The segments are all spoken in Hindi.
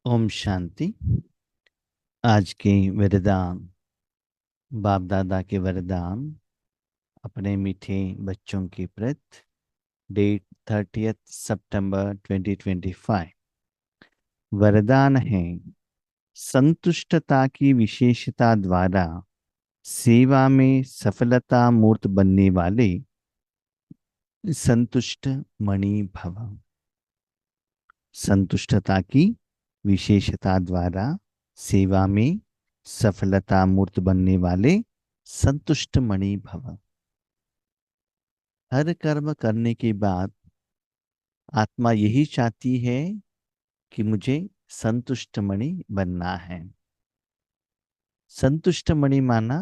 ओम शांति। आज के वरदान, बाप दादा के वरदान अपने मीठे बच्चों के प्रति। डेट 30 सितंबर 2025। वरदान है, संतुष्टता की विशेषता द्वारा सेवा में सफलता मूर्त बनने वाले संतुष्ट मणि भव। संतुष्टता की विशेषता द्वारा सेवा में सफलता मूर्त बनने वाले संतुष्ट मणि भव। हर कर्म करने के बाद आत्मा यही चाहती है कि मुझे संतुष्ट मणि बनना है। संतुष्ट मणि माना,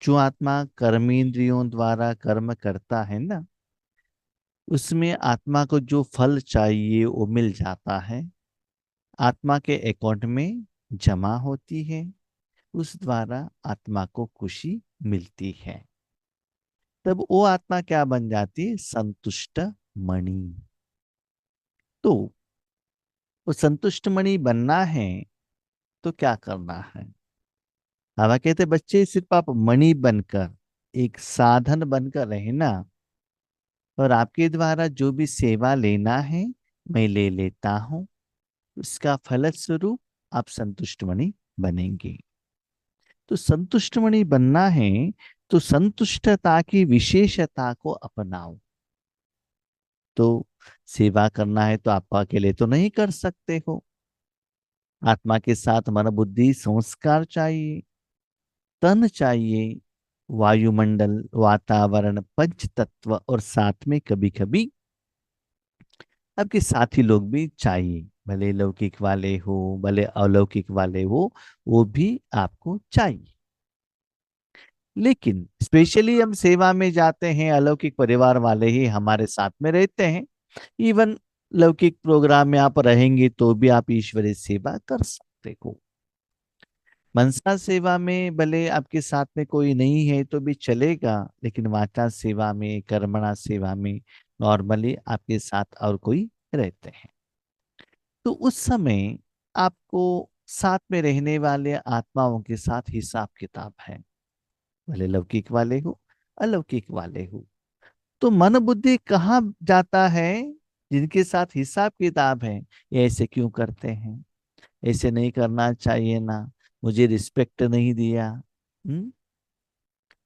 जो आत्मा कर्मेंद्रियों द्वारा कर्म करता है ना, उसमें आत्मा को जो फल चाहिए वो मिल जाता है, आत्मा के अकाउंट में जमा होती है, उस द्वारा आत्मा को खुशी मिलती है। तब वो आत्मा क्या बन जाती है? संतुष्ट मणि। तो वो संतुष्ट मणि बनना है तो क्या करना है? बाबा कहते बच्चे, सिर्फ आप मणि बनकर, एक साधन बनकर रहना, और आपके द्वारा जो भी सेवा लेना है मैं ले लेता हूं, उसका फलस्वरूप आप संतुष्ट मणि बनेंगे। तो संतुष्ट मणि बनना है तो संतुष्टता की विशेषता को अपनाओ। तो सेवा करना है तो आप अकेले तो नहीं कर सकते हो, आत्मा के साथ मन बुद्धि संस्कार चाहिए, तन चाहिए, वायुमंडल, वातावरण, पंच तत्व, और साथ में कभी कभी आपके साथी लोग भी चाहिए। भले लौकिक वाले हो, भले अलौकिक वाले हो, वो भी आपको चाहिए। लेकिन स्पेशली हम सेवा में जाते हैं, अलौकिक परिवार वाले ही हमारे साथ में रहते हैं। इवन लौकिक प्रोग्राम में आप रहेंगे तो भी आप ईश्वरीय सेवा कर सकते हो। मनसा सेवा में भले आपके साथ में कोई नहीं है तो भी चलेगा, लेकिन वाचा सेवा में, कर्मणा सेवा में नॉर्मली आपके साथ और कोई रहते हैं। तो उस समय आपको साथ में रहने वाले आत्माओं के साथ हिसाब किताब है, भले लौकिक वाले हो, अलौकिक वाले हो। तो मन बुद्धि कहाँ जाता है? जिनके साथ हिसाब किताब है, ये ऐसे क्यों करते हैं, ऐसे नहीं करना चाहिए ना, मुझे रिस्पेक्ट नहीं दिया,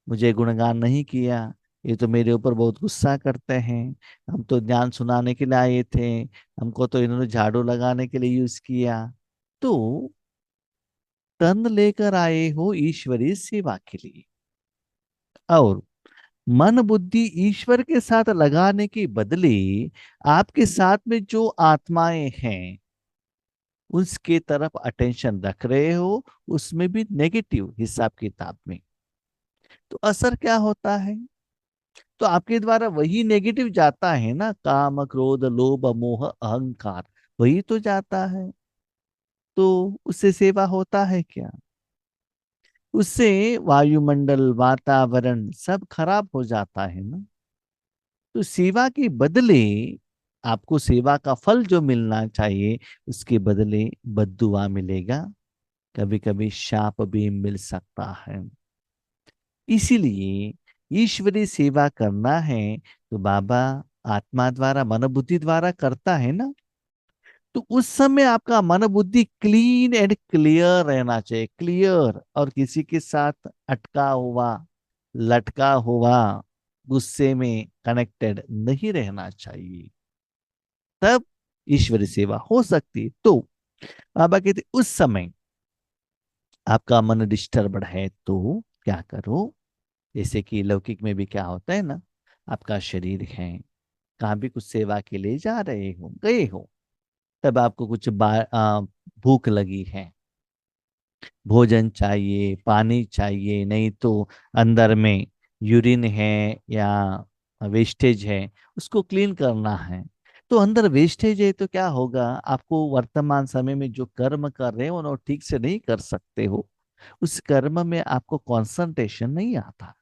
मुझे गुणगान नहीं किया, ये तो मेरे ऊपर बहुत गुस्सा करते हैं, हम तो ज्ञान सुनाने के लिए आए थे, हमको तो इन्होंने झाड़ू लगाने के लिए यूज किया। तो तन लेकर आए हो ईश्वरीय सेवा के लिए, और मन बुद्धि ईश्वर के साथ लगाने के बदले आपके साथ में जो आत्माएं हैं उसके तरफ अटेंशन रख रहे हो, उसमें भी नेगेटिव हिसाब किताब में। तो असर क्या होता है? तो आपके द्वारा वही नेगेटिव जाता है ना, काम क्रोध लोभ मोह अहंकार, वही तो जाता है। तो उससे सेवा होता है क्या? उससे वायुमंडल, वातावरण सब खराब हो जाता है ना। तो सेवा के बदले आपको सेवा का फल जो मिलना चाहिए, उसके बदले बद्दुआ मिलेगा, कभी कभी शाप भी मिल सकता है। इसीलिए ईश्वरीय सेवा करना है तो बाबा आत्मा द्वारा, मन बुद्धि द्वारा करता है ना, तो उस समय आपका मन बुद्धि क्लीन एंड क्लियर रहना चाहिए। क्लियर, और किसी के साथ अटका हुआ, लटका हुआ, गुस्से में कनेक्टेड नहीं रहना चाहिए। तब ईश्वरी सेवा हो सकती। तो बाबा कहते उस समय आपका मन डिस्टर्ब है तो क्या करो? जैसे कि लौकिक में भी क्या होता है ना, आपका शरीर है, कहाँ भी कुछ सेवा के लिए जा रहे हो, गए हो, तब आपको कुछ भूख लगी है, भोजन चाहिए, पानी चाहिए, नहीं तो अंदर में यूरिन है या वेस्टेज है, उसको क्लीन करना है। तो अंदर वेस्टेज है तो क्या होगा? आपको वर्तमान समय में जो कर्म कर रहे हो वो ठीक से नहीं कर सकते हो, उस कर्म में आपको कंसंट्रेशन नहीं आता।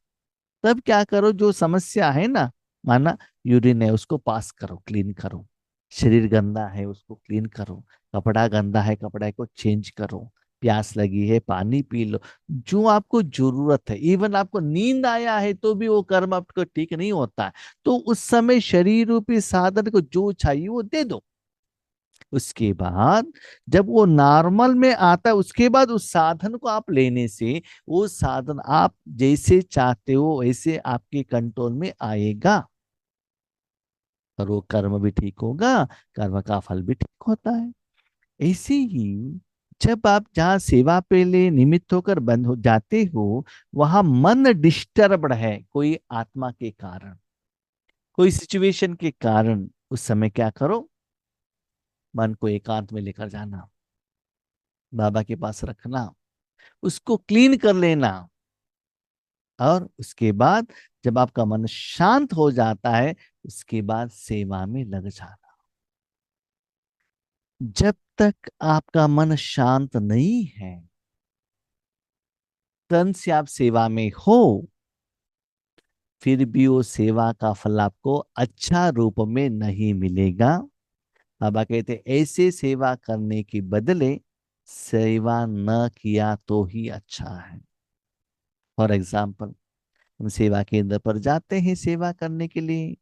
तब क्या करो? जो समस्या है ना, माना यूरिन है, उसको पास करो, क्लीन करो। शरीर गंदा है उसको क्लीन करो, कपड़ा गंदा है कपड़े को चेंज करो, प्यास लगी है पानी पी लो, जो आपको जरूरत है। इवन आपको नींद आया है तो भी वो कर्म आपको ठीक नहीं होता है, तो उस समय शरीर रूपी साधन को जो चाहिए वो दे दो। उसके बाद जब वो नॉर्मल में आता है, उसके बाद उस साधन को आप लेने से वो साधन आप जैसे चाहते हो वैसे आपके कंट्रोल में आएगा, और वो कर्म भी ठीक होगा, कर्म का फल भी ठीक होता है। ऐसे ही जब आप जहाँ सेवा पे लिए निमित्त होकर बंद हो जाते हो, वहां मन डिस्टर्ब्ड है कोई आत्मा के कारण, कोई सिचुएशन के कारण, उस समय क्या करो, मन को एकांत में लेकर जाना, बाबा के पास रखना, उसको क्लीन कर लेना, और उसके बाद जब आपका मन शांत हो जाता है, उसके बाद सेवा में लग जाना। जब तक आपका मन शांत नहीं है, तन से आप सेवा में हो, फिर भी वो सेवा का फल आपको अच्छा रूप में नहीं मिलेगा। बाबा कहते ऐसे सेवा करने के बदले सेवा न किया तो ही अच्छा है। फॉर एग्जाम्पल, हम सेवा केंद्र पर जाते हैं सेवा करने के लिए,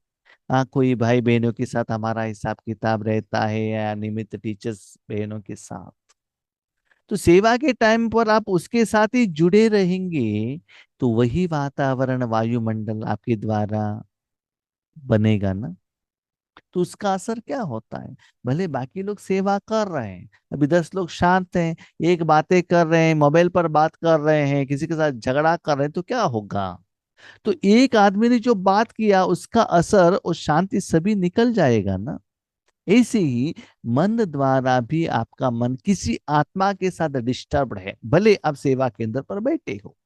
हाँ कोई भाई बहनों के साथ हमारा हिसाब किताब रहता है, या निमित्त टीचर्स बहनों के साथ, तो सेवा के टाइम पर आप उसके साथ ही जुड़े रहेंगे, तो वही वातावरण वायुमंडल आपके द्वारा बनेगा ना। तो उसका असर क्या होता है, भले बाकी लोग सेवा कर रहे हैं, अभी 10 लोग शांत हैं, एक बातें कर रहे हैं, मोबाइल पर बात कर रहे हैं, किसी के साथ झगड़ा कर रहे हैं, तो क्या होगा। तो एक आदमी ने जो बात किया उसका असर और शांति सभी निकल जाएगा ना। ऐसे ही मन द्वारा भी आपका मन किसी आत्मा के साथ डिस्टर्ब है, भले आप सेवा केंद्र पर बैठे हो,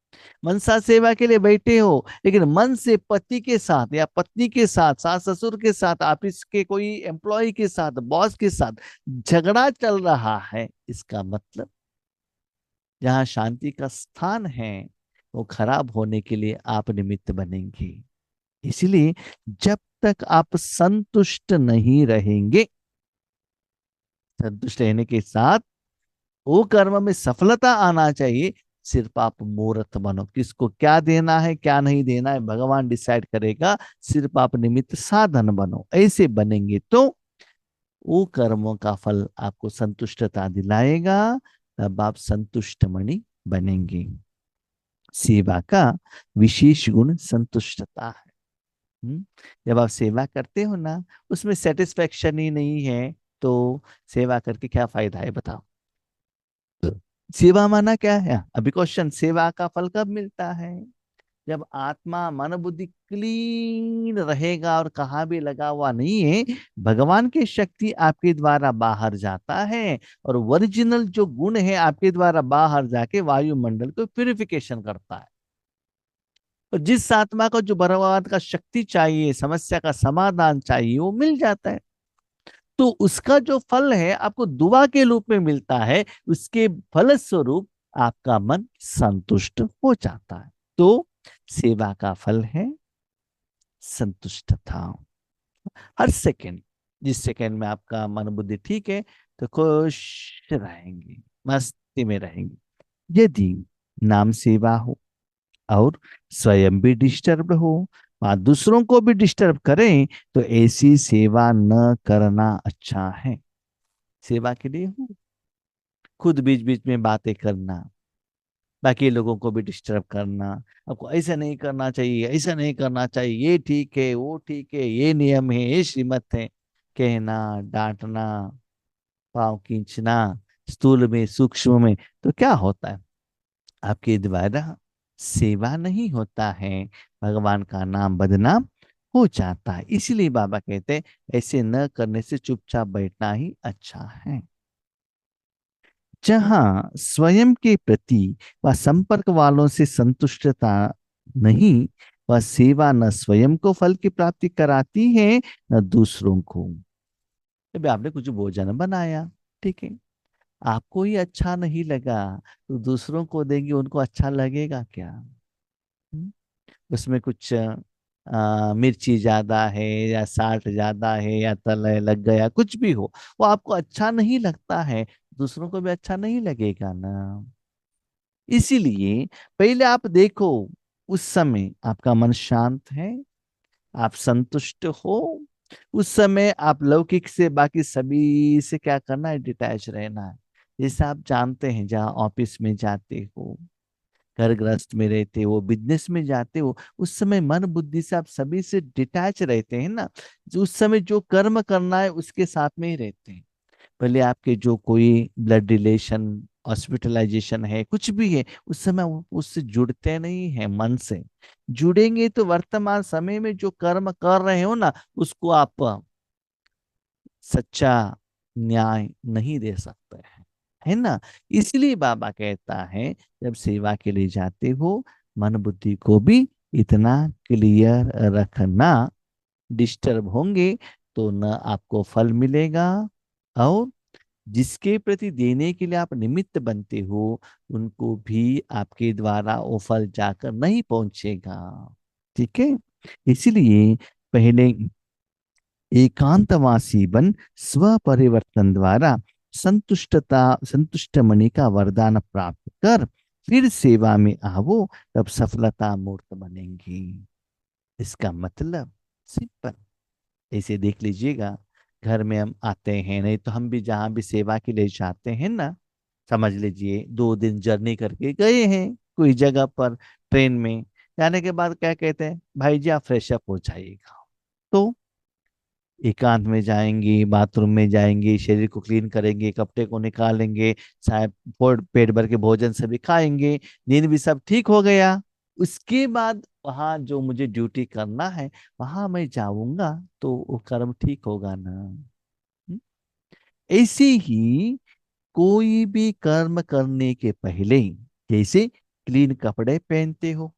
मनसा सेवा के लिए बैठे हो, लेकिन मन से पति के साथ या पत्नी के साथ, सास ससुर के साथ, ऑफिस के कोई एम्प्लॉय के साथ, बॉस के साथ झगड़ा चल रहा है, इसका मतलब जहां शांति का स्थान है वो खराब होने के लिए आप निमित्त बनेंगे। इसलिए जब तक आप संतुष्ट नहीं रहेंगे, संतुष्ट रहने के साथ वो कर्म में सफलता आना चाहिए, सिर्फ आप मूर्त बनो, किसको क्या देना है क्या नहीं देना है भगवान डिसाइड करेगा, सिर्फ आप निमित्त साधन बनो। ऐसे बनेंगे तो वो कर्मों का फल आपको संतुष्टता दिलाएगा, तब आप संतुष्ट मणि बनेंगे। सेवा का विशेष गुण संतुष्टता है। जब आप सेवा करते हो ना, उसमें सेटिस्फेक्शन ही नहीं है, तो सेवा करके क्या फायदा है बताओ। सेवा माना क्या है, अभी क्वेश्चन, सेवा का फल कब मिलता है, जब आत्मा मन बुद्धि क्लीन रहेगा और कहाँ भी लगा हुआ नहीं है, भगवान की शक्ति आपके द्वारा बाहर जाता है, और ओरिजिनल जो गुण है आपके द्वारा बाहर जाके वायुमंडल को प्यूरिफिकेशन करता है। और जिस आत्मा को जो भगवान का शक्ति चाहिए, समस्या का समाधान चाहिए, वो मिल जाता है। तो उसका जो फल है आपको दुआ के रूप में मिलता है, उसके फल स्वरूप आपका मन संतुष्ट हो जाता है। तो सेवा का फल है संतुष्टता। हर सेकंड, जिस सेकंड में आपका मन बुद्धि ठीक है, तो खुश रहेंगे, मस्ती में रहेंगे। यदि नाम सेवा हो और स्वयं भी डिस्टर्ब हो, और दूसरों को भी डिस्टर्ब करें, तो ऐसी सेवा न करना अच्छा है। सेवा के लिए हो, खुद बीच बीच में बातें करना, बाकी लोगों को भी डिस्टर्ब करना, आपको ऐसा नहीं करना चाहिए, ऐसा नहीं करना चाहिए, ये ठीक है वो ठीक है, ये नियम है ये श्रीमत है, कहना, डांटना, पाँव खींचना, स्थूल में सूक्ष्म में, तो क्या होता है, आपके द्वारा सेवा नहीं होता है, भगवान का नाम बदनाम हो जाता है। इसीलिए बाबा कहते हैं ऐसे न करने से चुपचाप बैठना ही अच्छा है। जहां स्वयं के प्रति व संपर्क वालों से संतुष्टता नहीं, वह सेवा न स्वयं को फल की प्राप्ति कराती है न दूसरों को। जब आपने कुछ भोजन बनाया, ठीक है, आपको ही अच्छा नहीं लगा, तो दूसरों को देंगे, उनको अच्छा लगेगा क्या। हम्म? उसमें कुछ मिर्ची ज्यादा है या साल्ट ज्यादा है या तले लग गया, कुछ भी हो, वो आपको अच्छा नहीं लगता है, दूसरों को भी अच्छा नहीं लगेगा ना। इसीलिए पहले आप देखो, उस समय आपका मन शांत है, आप संतुष्ट हो, उस समय आप लौकिक से बाकी सभी से क्या करना है, डिटैच रहना है। जैसे आप जानते हैं, जहाँ ऑफिस में जाते हो, घर गृहस्थ में रहते हो, बिजनेस में जाते हो, उस समय मन बुद्धि से आप सभी से डिटैच रहते हैं ना। उस समय जो कर्म करना है उसके साथ में ही रहते हैं। भले आपके जो कोई ब्लड रिलेशन, हॉस्पिटलाइजेशन है, कुछ भी है, उस समय वो उससे जुड़ते नहीं है मन से। जुड़ेंगे तो वर्तमान समय में जो कर्म कर रहे हो ना, उसको आप सच्चा न्याय नहीं दे सकते हैं, है ना। इसलिए बाबा कहता है, जब सेवा के लिए जाते हो, मन बुद्धि को भी इतना क्लियर रखना। डिस्टर्ब होंगे तो न आपको फल मिलेगा, और जिसके प्रति देने के लिए आप निमित्त बनते हो, उनको भी आपके द्वारा वो फल जाकर नहीं पहुंचेगा। ठीक है। इसलिए पहले एकांतवासी बन स्व परिवर्तन द्वारा संतुष्ट मणि का वरदान प्राप्त कर, फिर सेवा में आवो, तब सफलता मूर्त बनेंगी। इसका मतलब सिंपल, ऐसे देख लीजिएगा। घर में हम आते हैं, नहीं तो हम भी जहां भी सेवा के लिए जाते हैं ना, समझ लीजिए 2 दिन जर्नी करके गए हैं कोई जगह पर, ट्रेन में जाने के बाद क्या कहते हैं, भाई जी आप फ्रेश अप हो जाइएगा। तो एकांत में जाएंगे, बाथरूम में जाएंगे, शरीर को क्लीन करेंगे, कपड़े को निकालेंगे, चाहे पेट भर के भोजन सभी खाएंगे, नींद भी सब ठीक हो गया। उसके बाद वहां जो मुझे ड्यूटी करना है, वहां मैं जाऊंगा तो वो कर्म ठीक होगा ना। हम्म? ऐसे ही कोई भी कर्म करने के पहले, जैसे क्लीन कपड़े पहनते हो,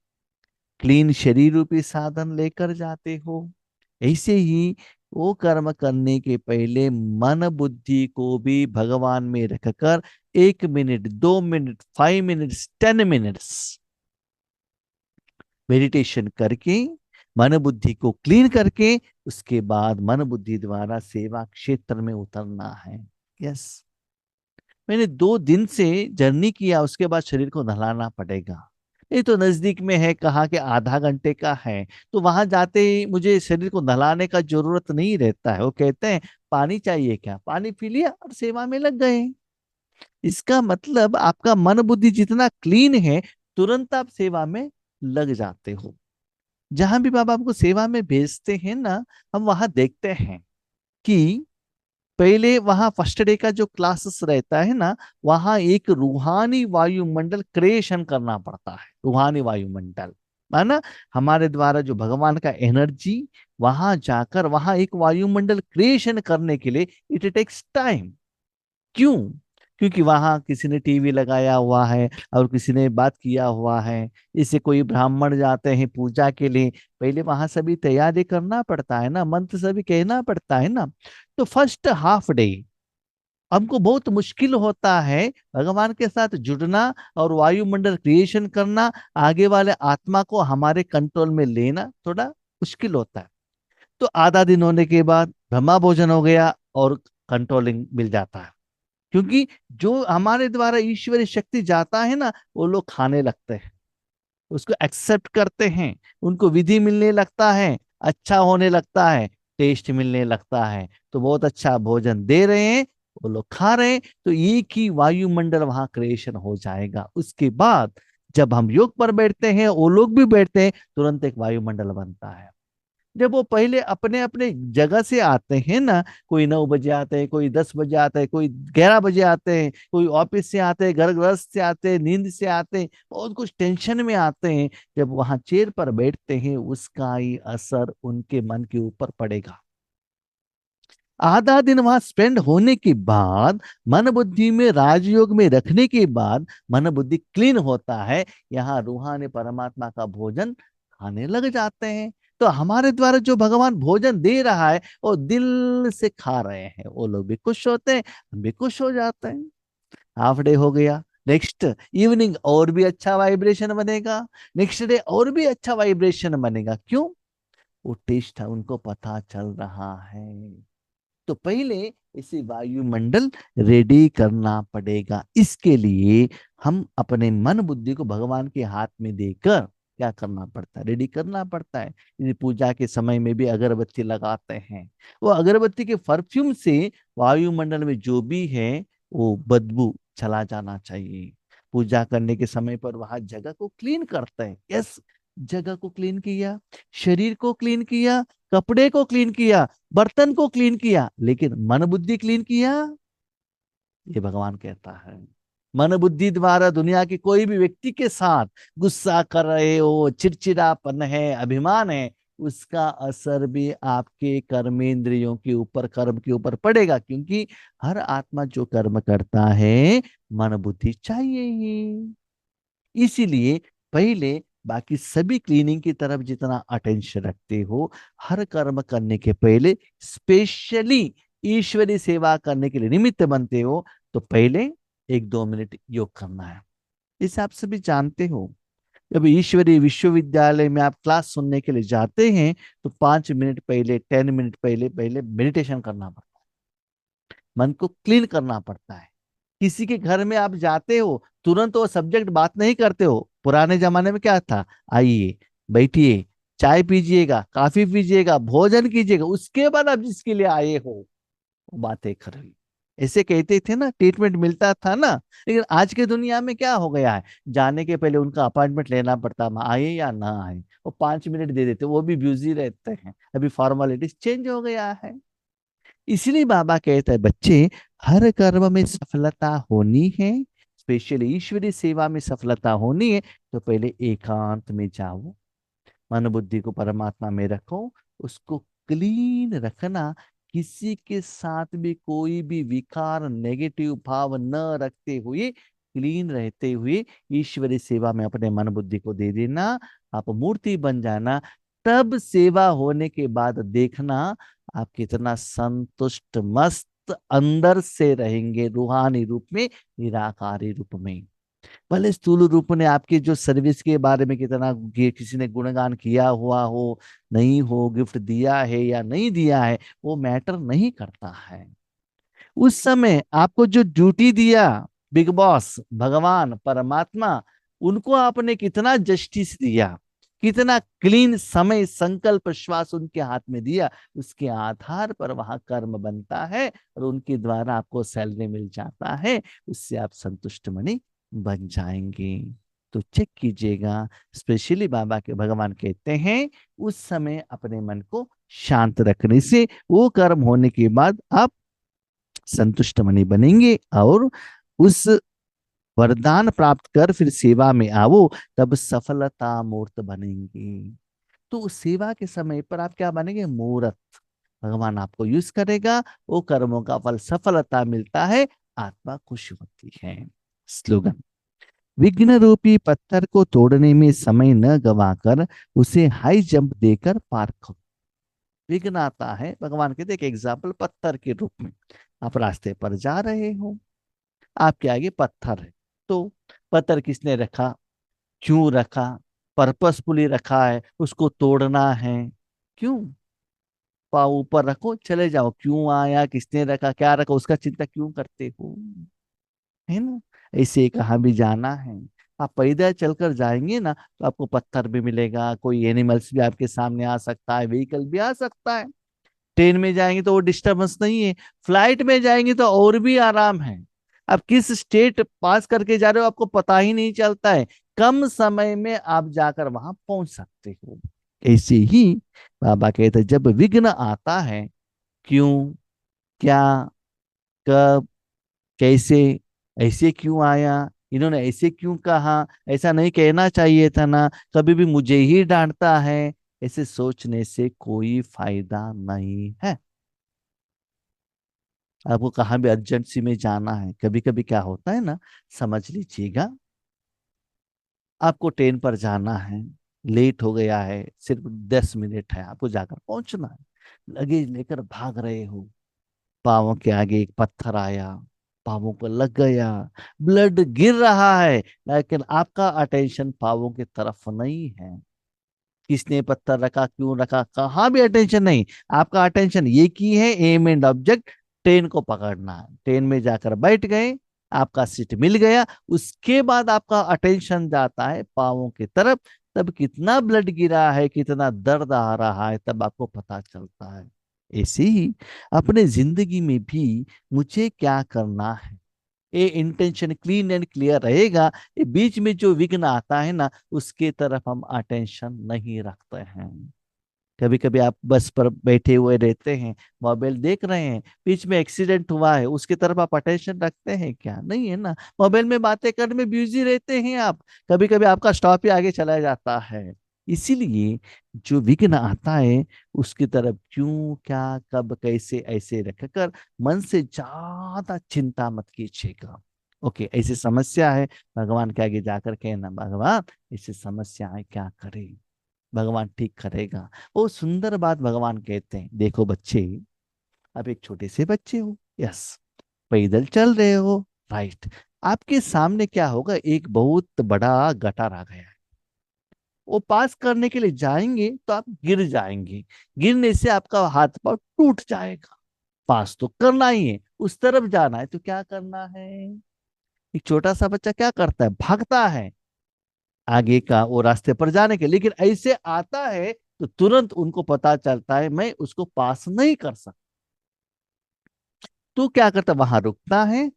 क्लीन शरीर रूपी साधन लेकर जाते हो, ऐसे ही वो कर्म करने के पहले मन बुद्धि को भी भगवान में रखकर 1 minute, 2 minute, 5 minutes, 10 minutes meditation करके, मन बुद्धि को क्लीन करके, उसके बाद मन बुद्धि द्वारा सेवा क्षेत्र में उतरना है। यस। मैंने 2 दिन से जर्नी किया, उसके बाद शरीर को नहलाना पड़ेगा। ये तो नजदीक में है, कहा कि आधा घंटे का है, तो वहां जाते ही मुझे शरीर को नहलाने का जरूरत नहीं रहता है। वो कहते हैं पानी चाहिए क्या, पानी पी लिया और सेवा में लग गए। इसका मतलब आपका मन बुद्धि जितना क्लीन है, तुरंत आप सेवा में लग जाते हो। जहां भी बाबा आपको सेवा में भेजते हैं ना, हम वहां देखते हैं कि पहले वहां फर्स्ट डे का जो क्लासेस रहता है ना, वहां एक रूहानी वायुमंडल क्रिएशन करना पड़ता है। रूहानी वायुमंडल माना हमारे द्वारा जो भगवान का एनर्जी, वहां जाकर वहां एक वायुमंडल क्रिएशन करने के लिए इट टेक्स टाइम। क्यों? क्योंकि वहां किसी ने टीवी लगाया हुआ है और किसी ने बात किया हुआ है। इससे कोई ब्राह्मण जाते हैं पूजा के लिए, पहले वहां सभी तैयारी करना पड़ता है ना, मंत्र सभी कहना पड़ता है ना। तो फर्स्ट हाफ डे हमको बहुत मुश्किल होता है भगवान के साथ जुड़ना और वायुमंडल क्रिएशन करना, आगे वाले आत्मा को हमारे कंट्रोल में लेना थोड़ा मुश्किल होता है। तो आधा दिन होने के बाद ब्रह्मा भोजन हो गया और कंट्रोलिंग मिल जाता है। क्योंकि जो हमारे द्वारा ईश्वरी शक्ति जाता है ना, वो लोग खाने लगते हैं, उसको एक्सेप्ट करते हैं, उनको विधि मिलने लगता है, अच्छा होने लगता है, टेस्ट मिलने लगता है, तो बहुत अच्छा भोजन दे रहे हैं, वो लोग खा रहे हैं, तो एक ही वायुमंडल वहां क्रिएशन हो जाएगा। उसके बाद जब हम योग पर बैठते हैं, वो लोग भी बैठते हैं, तुरंत एक वायुमंडल बनता है। जब वो पहले अपने अपने जगह से आते हैं ना, कोई 9 बजे आते हैं, कोई 10 बजे आते हैं, कोई 11 बजे आते हैं, कोई ऑफिस से आते हैं, घर गृहस्थ से आते हैं, नींद से आते हैं, बहुत कुछ टेंशन में आते हैं, जब वहां चेयर पर बैठते हैं, उसका ही असर उनके मन के ऊपर पड़ेगा। आधा दिन वहां स्पेंड होने के बाद, मन बुद्धि में राजयोग में रखने के बाद, मन बुद्धि क्लीन होता है, यहाँ रूहानी परमात्मा का भोजन खाने लग जाते हैं। तो हमारे द्वारा जो भगवान भोजन दे रहा है, वो दिल से खा रहे हैं, वो लोग भी खुश होते हैं, हम भी खुश हो जाते हैं। हाफ डे हो गया, नेक्स्ट इवनिंग और भी अच्छा वाइब्रेशन बनेगा, नेक्स्ट डे और भी अच्छा वाइब्रेशन बनेगा। क्यों? वो टेस्ट उनको पता चल रहा है। तो पहले इसे वायुमंडल रेडी करना पड़ेगा। इसके लिए हम अपने मन बुद्धि को भगवान के हाथ में देकर क्या करना पड़ता है, रेडी करना पड़ता है। इस पूजा के समय में भी अगरबत्ती लगाते हैं, वो अगरबत्ती के परफ्यूम से वायुमंडल में जो भी है वो बदबू चला जाना चाहिए। पूजा करने के समय पर वहां जगह को क्लीन करते हैं। यस, जगह को क्लीन किया, शरीर को क्लीन किया, कपड़े को क्लीन किया, बर्तन को क्लीन किया, लेकिन मन बुद्धि क्लीन किया, ये भगवान कहता है। मन बुद्धि द्वारा दुनिया के कोई भी व्यक्ति के साथ गुस्सा कर रहे हो, चिड़चिड़ापन है, अभिमान है, उसका असर भी आपके कर्मेंद्रियों के ऊपर, कर्म के ऊपर पड़ेगा। क्योंकि हर आत्मा जो कर्म करता है मन बुद्धि चाहिए ही। इसीलिए पहले बाकी सभी क्लीनिंग की तरफ जितना अटेंशन रखते हो, हर कर्म करने के पहले स्पेशली ईश्वरी सेवा करने के लिए निमित्त बनते हो, तो पहले 1-2 मिनट योग करना है। इसे आप सभी जानते हो। जब ईश्वरी विश्वविद्यालय में आप क्लास सुनने के लिए जाते हैं तो 5 मिनट पहले, 10 मिनट पहले पहले मेडिटेशन करना पड़ता है, मन को क्लीन करना पड़ता है। किसी के घर में आप जाते हो, तुरंत वो सब्जेक्ट बात नहीं करते हो। पुराने जमाने में क्या था, आइए बैठिए, चाय पीजिएगा, कॉफी पीजिएगा, भोजन कीजिएगा, उसके बाद आप जिसके लिए आए हो वो बातें करें। ऐसे कहते थे ना, ट्रीटमेंट मिलता था ना। लेकिन आज के दुनिया में क्या हो गया है, जाने के पहले उनका अपॉइंटमेंट लेना पड़ता है, आए या ना आए। वो 5 मिनट दे देते, वो भी बिजी रहते हैं। अभी फॉर्मेलिटीज चेंज हो गया है। इसलिए बाबा कहते हैं, बच्चे हर कर्म में सफलता होनी है, स्पेशली ईश्वरी सेवा में सफलता होनी है, तो पहले एकांत में जाओ, मन बुद्धि को परमात्मा में रखो, उसको क्लीन रखना। किसी के साथ भी कोई भी विकार, नेगेटिव भाव न रखते हुए, क्लीन रहते हुए ईश्वरी सेवा में अपने मन बुद्धि को दे देना। आप मूर्ति बन जाना। तब सेवा होने के बाद देखना आप कितना संतुष्ट, मस्त अंदर से रहेंगे, रूहानी रूप में, निराकारी रूप में। भले स्थूल रूप ने आपकी जो सर्विस के बारे में कितना किसी ने गुणगान किया हुआ हो, नहीं हो, गिफ्ट दिया है या नहीं दिया है, वो मैटर नहीं करता है। उस समय आपको जो ड्यूटी दिया, बिग बॉस भगवान परमात्मा, उनको आपने कितना जस्टिस दिया, कितना क्लीन समय, संकल्प, श्वास उनके हाथ में दिया, उसके आधार पर वहां कर्म बनता है और उनके द्वारा आपको सैलरी मिल जाता है। उससे आप संतुष्ट मणि बन जाएंगे। तो चेक कीजिएगा। स्पेशली बाबा के भगवान कहते हैं उस समय अपने मन को शांत रखने से वो कर्म होने के बाद आप संतुष्ट मणि बनेंगे और उस वरदान प्राप्त कर फिर सेवा में आओ, तब सफलता मूर्त बनेंगे। तो उस सेवा के समय पर आप क्या बनेंगे, मूर्त। भगवान आपको यूज करेगा, वो कर्मों का फल सफलता मिलता है, आत्मा खुश होती है। स्लोगन, विघ्न रूपी पत्थर को तोड़ने में समय न गवाकर उसे हाई जंप देकर पार करो। विघ्न आता है, भगवान कहते एक एग्जाम्पल पत्थर के रूप में। आप रास्ते पर जा रहे हो, आपके आगे पत्थर है, तो पत्थर किसने रखा, क्यों रखा, पर्पसफुली रखा है, उसको तोड़ना है, क्यों। पाँव ऊपर रखो, चले जाओ, क्यों आया, किसने रखा, क्या रखा, उसका चिंता क्यों करते हो, है ना। ऐसे कहाँ भी जाना है, आप पैदल चलकर जाएंगे ना तो आपको पत्थर भी मिलेगा, कोई एनिमल्स भी आपके सामने आ सकता है, व्हीकल भी आ सकता है। ट्रेन में जाएंगे तो वो डिस्टरबेंस नहीं है, फ्लाइट में जाएंगे तो और भी आराम है। आप किस स्टेट पास करके जा रहे हो आपको पता ही नहीं चलता है, कम समय में आप जाकर वहां पहुंच सकते हो। ऐसे ही बाबा कहते हैं, जब विघ्न आता है, क्यों, क्या, कब, कैसे, ऐसे क्यों आया, इन्होंने ऐसे क्यों कहा, ऐसा नहीं कहना चाहिए था ना, कभी भी मुझे ही डांटता है, ऐसे सोचने से कोई फायदा नहीं है। आपको कहाँ भी अर्जेंसी में जाना है, कभी कभी क्या होता है ना, समझ लीजिएगा, आपको ट्रेन पर जाना है, लेट हो गया है, सिर्फ 10 मिनट है, आपको जाकर पहुंचना है, लगेज लेकर भाग रहे हो, पाँवों के आगे एक पत्थर आया, पाँवों को लग गया, ब्लड गिर रहा है, लेकिन आपका अटेंशन पाँवों की तरफ नहीं है। किसने पत्थर रखा, क्यों रखा, कहाँ भी अटेंशन नहीं। आपका अटेंशन ये की है, एम एंड ऑब्जेक्ट ट्रेन को पकड़ना है। ट्रेन में जाकर बैठ गए, आपका सीट मिल गया, उसके बाद आपका अटेंशन जाता है पाँवों की तरफ। तब कितना ब्लड गिरा है, कितना दर्द आ रहा है, तब आपको पता चलता है। ऐसे ही अपने जिंदगी में भी मुझे क्या करना है, ये इंटेंशन क्लीन एंड क्लियर रहेगा। ये बीच में जो विघ्न आता है ना, उसके तरफ हम अटेंशन नहीं रखते हैं। कभी कभी आप बस पर बैठे हुए रहते हैं, मोबाइल देख रहे हैं, बीच में एक्सीडेंट हुआ है, उसकी तरफ आप अटेंशन रखते हैं क्या? नहीं है ना। मोबाइल में बातें करने में बिजी रहते हैं आप, कभी कभी आपका स्टॉप ही आगे चला जाता है। इसीलिए जो विघ्न आता है, उसकी तरफ क्यों, क्या, कब, कैसे, ऐसे रखकर मन से ज्यादा चिंता मत कीजिएगा। ओके, ऐसी समस्या है, भगवान के आगे जाकर कहना, भगवान ऐसी समस्या है, क्या करें? भगवान ठीक करेगा। वो सुंदर बात भगवान कहते हैं, देखो बच्चे, आप एक छोटे से बच्चे हो, यस, पैदल चल रहे हो, राइट। आपके सामने क्या होगा, एक बहुत बड़ा गटर आ गया है। वो पास करने के लिए जाएंगे तो आप गिर जाएंगे, गिरने से आपका हाथ पांव टूट जाएगा। पास तो करना ही है, उस तरफ जाना है, तो क्या करना है? एक छोटा सा बच्चा क्या करता है, भागता है आगे का वो रास्ते पर जाने के, लेकिन ऐसे आता है तो तुरंत उनको पता चलता है मैं उसको पास नहीं कर सकता। तो क्या करता, वहां रुकता है,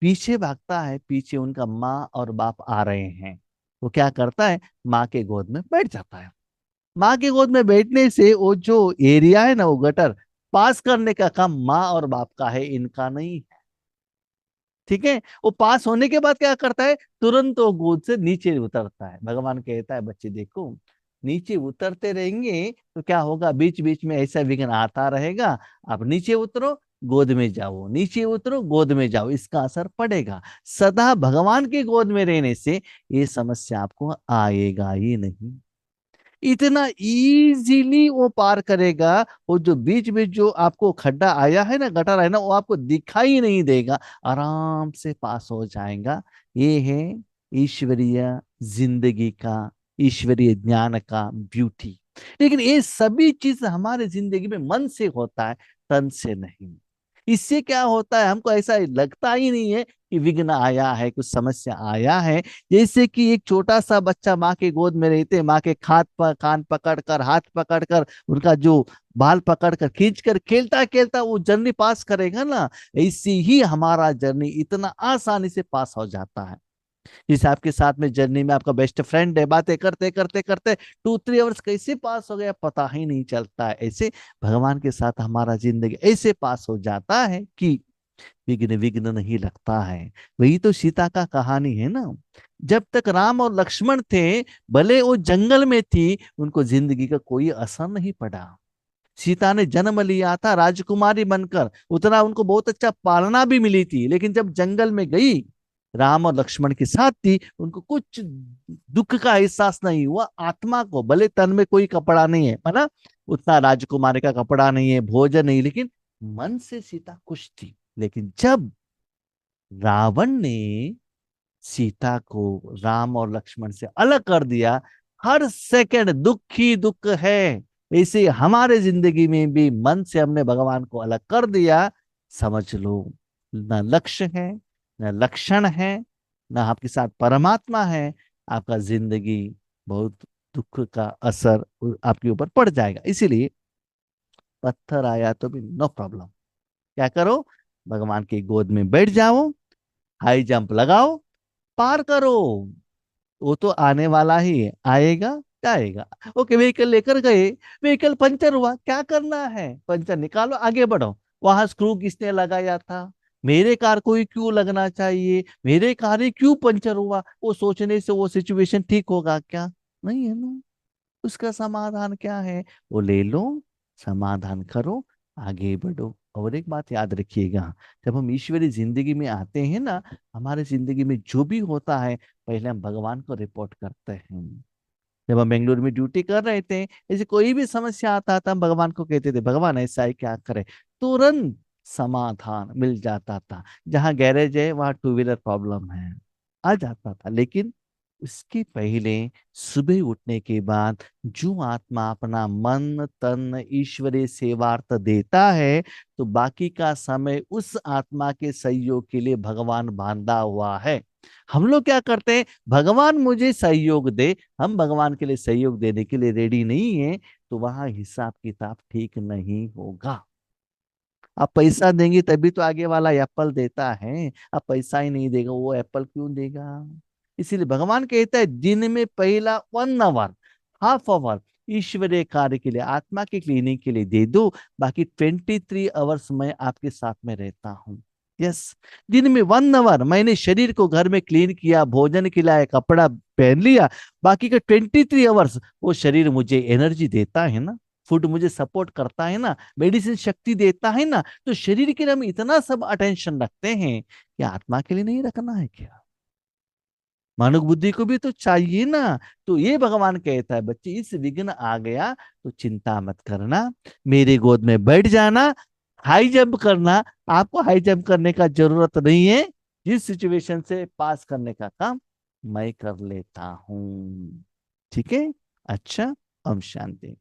पीछे भागता है, पीछे उनका माँ और बाप आ रहे हैं। वो क्या करता है, माँ के गोद में बैठ जाता है। माँ के गोद में बैठने से वो जो एरिया है ना, वो गटर पास करने का काम माँ और बाप का है, इनका नहीं है। ठीक है, वो पास होने के बाद क्या करता है, तुरंत वो गोद से नीचे उतरता है। भगवान कहता है बच्चे देखो, नीचे उतरते रहेंगे तो क्या होगा, बीच बीच में ऐसा विघ्न आता रहेगा। आप नीचे उतरो, गोद में जाओ, नीचे उतरो, गोद में जाओ, इसका असर पड़ेगा। सदा भगवान की गोद में रहने से ये समस्या आपको आएगा ही नहीं। इतना इजीली वो पार करेगा। वो जो बीच में जो आपको खड्डा आया है ना, गटर है ना, वो आपको दिखाई नहीं देगा, आराम से पास हो जाएगा। ये है ईश्वरीय जिंदगी का, ईश्वरीय ज्ञान का ब्यूटी। लेकिन ये सभी चीज हमारे जिंदगी में मन से होता है, तन से नहीं। इससे क्या होता है, हमको ऐसा लगता ही नहीं है कि विघ्न आया है, कुछ समस्या आया है। जैसे कि एक छोटा सा बच्चा माँ के गोद में रहते, माँ के हाथ पर कान पकड़ कर, हाथ पकड़ कर, उनका जो बाल पकड़ कर खींच कर खेलता खेलता वो जर्नी पास करेगा ना, ऐसी ही हमारा जर्नी इतना आसानी से पास हो जाता है। जैसे आपके साथ में जर्नी में आपका बेस्ट फ्रेंड है, बातें करते करते करते 2-3 आवर्स कैसे पास हो गया पता ही नहीं चलता है। ऐसे भगवान के साथ हमारा जिंदगी ऐसे पास हो जाता है कि विघ्न विघ्न नहीं लगता है। वही तो सीता का कहानी है ना। जब तक राम और लक्ष्मण थे, भले वो जंगल में थी, उनको जिंदगी का कोई असर नहीं पड़ा। सीता ने जन्म लिया था राजकुमारी बनकर, उतना उनको बहुत अच्छा पालना भी मिली थी, लेकिन जब जंगल में गई, राम और लक्ष्मण के साथ थी, उनको कुछ दुख का एहसास नहीं हुआ। आत्मा को, भले तन में कोई कपड़ा नहीं है ना, उतना राजकुमारी का कपड़ा नहीं है, भोजन नहीं, लेकिन मन से सीता खुश थी। लेकिन जब रावण ने सीता को राम और लक्ष्मण से अलग कर दिया, हर सेकंड दुख ही दुख है। ऐसे हमारे जिंदगी में भी मन से हमने भगवान को अलग कर दिया, समझ लो, न लक्ष्य है, न लक्षण है, न आपके साथ परमात्मा है। आपका जिंदगी बहुत दुख का असर आपके ऊपर पड़ जाएगा। इसीलिए पत्थर आया तो भी नो प्रॉब्लम, क्या करो, भगवान की गोद में बैठ जाओ, हाई जंप लगाओ, पार करो। वो तो आने वाला ही है, आएगा जाएगा। ओके, व्हीकल लेकर गए, व्हीकल पंचर हुआ, क्या करना है, पंचर निकालो, आगे बढ़ो। वहां स्क्रू किसने लगाया था, मेरे कार को ही क्यों लगना चाहिए, मेरे कार ही क्यों पंचर हुआ, वो सोचने से वो सिचुएशन ठीक होगा क्या? नहीं है ना। उसका समाधान क्या है, वो ले लो, समाधान करो, आगे बढ़ो। और एक बात याद रखिएगा, जब हम ईश्वरी जिंदगी में आते हैं ना, हमारे जिंदगी में जो भी होता है, पहले हम भगवान को रिपोर्ट करते हैं। जब हम बेंगलुरु में ड्यूटी कर रहे थे, ऐसे कोई भी समस्या आता था, हम भगवान को कहते थे, भगवान ऐसा है, क्या करे, तुरंत समाधान मिल जाता था। जहाँ गैरेज है वहां टू व्हीलर प्रॉब्लम है, आ जाता था। लेकिन उसके पहले सुबह उठने के बाद जो आत्मा अपना मन तन ईश्वरीय सेवार्थ देता है, तो बाकी का समय उस आत्मा के सहयोग के लिए भगवान बांधा हुआ है। हम लोग क्या करते हैं, भगवान मुझे सहयोग दे, हम भगवान के लिए सहयोग देने के लिए रेडी नहीं है, तो वहां हिसाब किताब ठीक नहीं होगा। आप पैसा देंगे तभी तो आगे वाला एप्पल देता है, आप पैसा ही नहीं देगा वो एप्पल क्यों देगा। इसीलिए भगवान कहता है दिन में पहला 1 आवर, हाफ आवर ईश्वरीय कार्य के लिए, आत्मा के क्लीनिंग के लिए दे दो, बाकी 23 आवर्स मैं आपके साथ में रहता हूँ। यस, दिन में 1 आवर मैंने शरीर को घर में क्लीन किया, भोजन खिलाया, कपड़ा पहन लिया, बाकी का 23 आवर्स वो शरीर मुझे एनर्जी देता है ना, फूड मुझे सपोर्ट करता है ना, मेडिसिन शक्ति देता है ना, तो शरीर के लिए हम इतना सब अटेंशन रखते हैं कि आत्मा के लिए नहीं रखना है क्या। मानव बुद्धि को भी तो चाहिए ना। तो ये भगवान कहता है बच्चे, इस विघ्न आ गया तो चिंता मत करना, मेरे गोद में बैठ जाना, हाई जंप करना। आपको हाई जंप करने का जरूरत नहीं है, जिस सिचुएशन से पास करने का काम मैं कर लेता हूं। ठीक है। अच्छा, हम शांति।